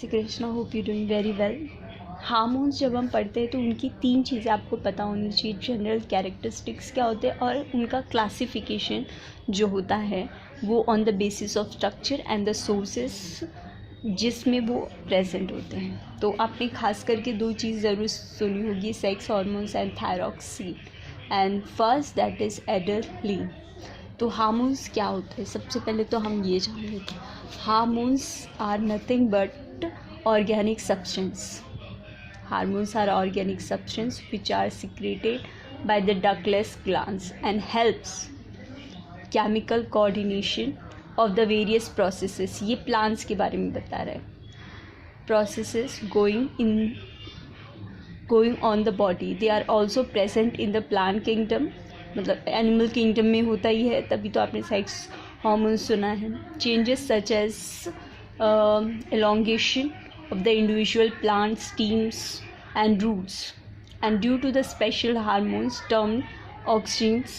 Shri Krishna, hope you doing very well. Hormones जब हम पढ़ते हैं तो उनकी 3 चीज़ें आपको पता होनी चाहिए। जनरल कैरेक्टरिस्टिक्स क्या होते हैं और उनका क्लासिफिकेशन जो होता है वो on the basis of structure and the sources जिसमें वो प्रेजेंट होते हैं। तो आपने खास करके 2 चीज़ ज़रूर सुनी होगी, sex hormones and thyroxine, and first that is adrenaline. तो हार्मोन्स क्या होते हैं, सबसे पहले तो हम ये जान लेते हैं। Hormones are nothing but organic substance. Hormones are organic substances which are secreted by the ductless glands and helps chemical coordination of the various processes। ये plants के बारे में बता रहा है। Processes going on the body, they are also present in the plant kingdom, मतलब animal kingdom में होता ही है, तभी तो आपने सेक्स हार्मोन सुना है। Changes such as elongation of the individual plant stems and roots, and due to the special hormones termed auxins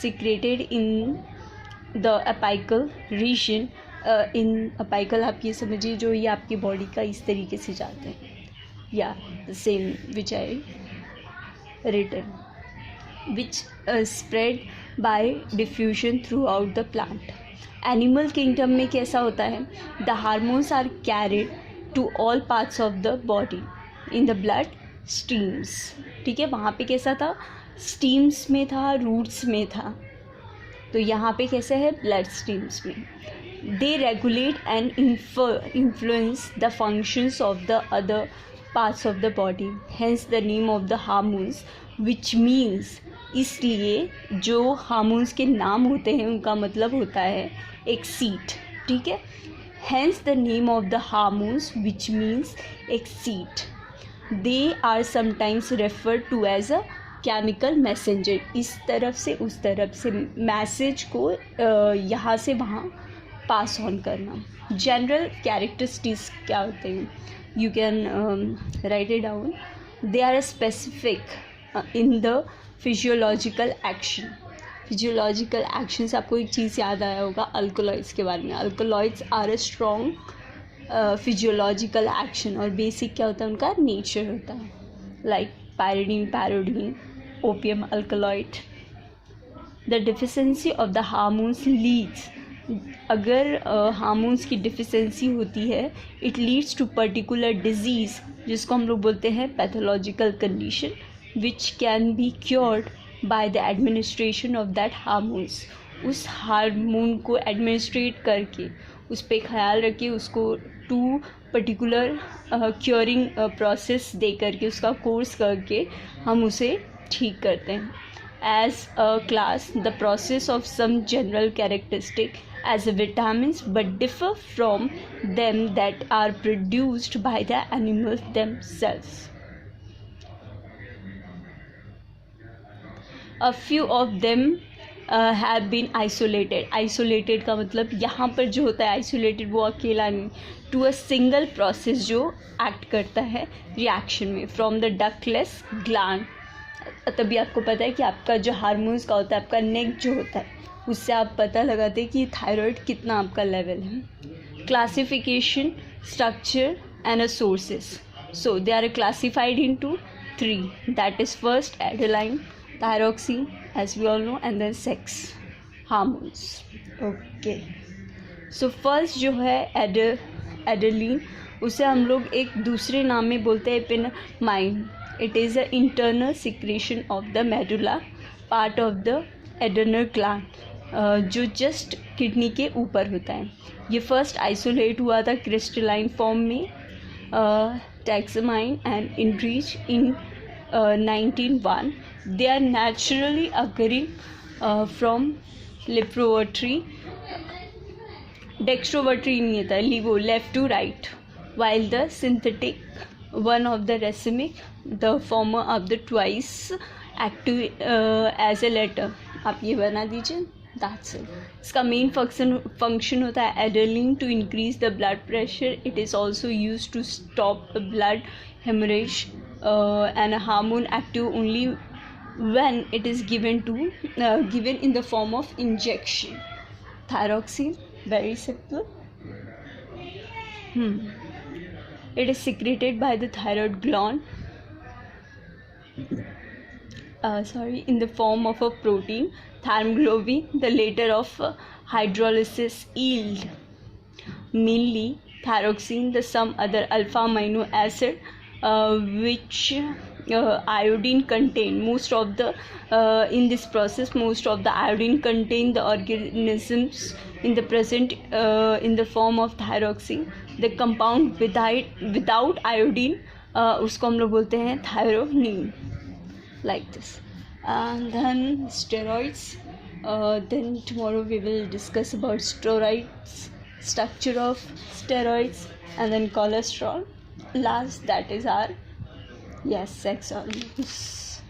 secreted in the apical region, in apical आप ये समझिए जो ये आपकी बॉडी का इस तरीके से जाते हैं, या same which I written, which spread by diffusion throughout the plant। Animal kingdom में कैसा होता है, the hormones are carried to all parts of the body in the blood streams. ठीक है, वहाँ पे कैसा था, स्टीम्स में था, रूट्स में था, तो यहाँ पे कैसे है, ब्लड स्ट्रीम्स में। They regulate and influence the functions of the other parts of the body, hence the name of the hormones, which means, इसलिए जो हार्मोन्स के नाम होते हैं उनका मतलब होता है एक सीट। ठीक है, hence the name of the hormones which means excite. They are sometimes referred to as a chemical messenger. इस तरफ से उस तरफ से मैसेज को यहाँ से वहाँ पास ऑन करना। जनरल कैरेक्टरिस्टिक्स क्या होते हैं, you can write it down. They are specific in the physiological action. Physiological action से आपको एक चीज़ याद आया होगा, अल्कोलॉइड्स के बारे में। Alkaloids are a strong physiological action, और बेसिक क्या होता है उनका नेचर होता है, like pyridine, paridine, opium alkaloid. The deficiency of the hormones leads, अगर हार्मोन्स की डिफिशेंसी होती है, it leads to particular disease, जिसको हम लोग बोलते हैं pathological condition, which can be cured by the administration of that hormones। उस हार्मोन को एडमिनिस्ट्रेट करके, उस पर ख्याल रख के, उसको टू पर्टिकुलर क्योरिंग प्रोसेस दे करके, उसका कोर्स करके हम उसे ठीक करते हैं। As a class, the process of some general characteristic as a vitamins but differ from them that are produced by the animals themselves. A few of them have been isolated। Isolated का मतलब यहाँ पर जो होता है isolated, वो अकेला नहीं, to a single process जो act करता है reaction में from the ductless gland। तभी आपको पता है कि आपका जो हार्मोन्स का होता है, आपका नेक जो होता है, उससे आप पता लगाते हैं कि थायराइड कितना आपका लेवल है। Classification, structure and sources. So they are classified into 3, that is first adrenaline, thyroxine as we all know, and then sex hormones। okay, so first जो है एड्रेनलिन, उसे हम लोग एक दूसरे नाम में बोलते हैं एपिनामाइन। It is a internal secretion of the medulla, part of the adrenal gland, जो जस्ट किडनी के ऊपर होता है। ये फर्स्ट आइसोलेट हुआ था क्रिस्टलाइन फॉर्म में, टैक्समाइन and enrich in 1901। They are naturally occurring from leprovatry, dextrovertry नहीं आता, levo, left to right, while the synthetic one of the racemic, the former of the twice active as a letter। आप ये बना दीजिए, that's it। इसका main function होता है adrenaline to increase the blood pressure. It is also use to stop blood haemorrhage, and a hormone active only when it is given in the form of injection। Thyroxine, very simple। It is secreted by the thyroid gland in the form of a protein, thyroglobulin, the later of hydrolysis yield mainly thyroxine, the some other alpha amino acid which iodine contain. Most of the in this process, most of the iodine contain the organisms in the present in the form of thyroxine. The compound without iodine उसको हम लोग बोलते हैं thyronine. Like this. And then steroids. Then tomorrow we will discuss about steroids, structure of steroids, and then cholesterol. Last, that is our sex hormones.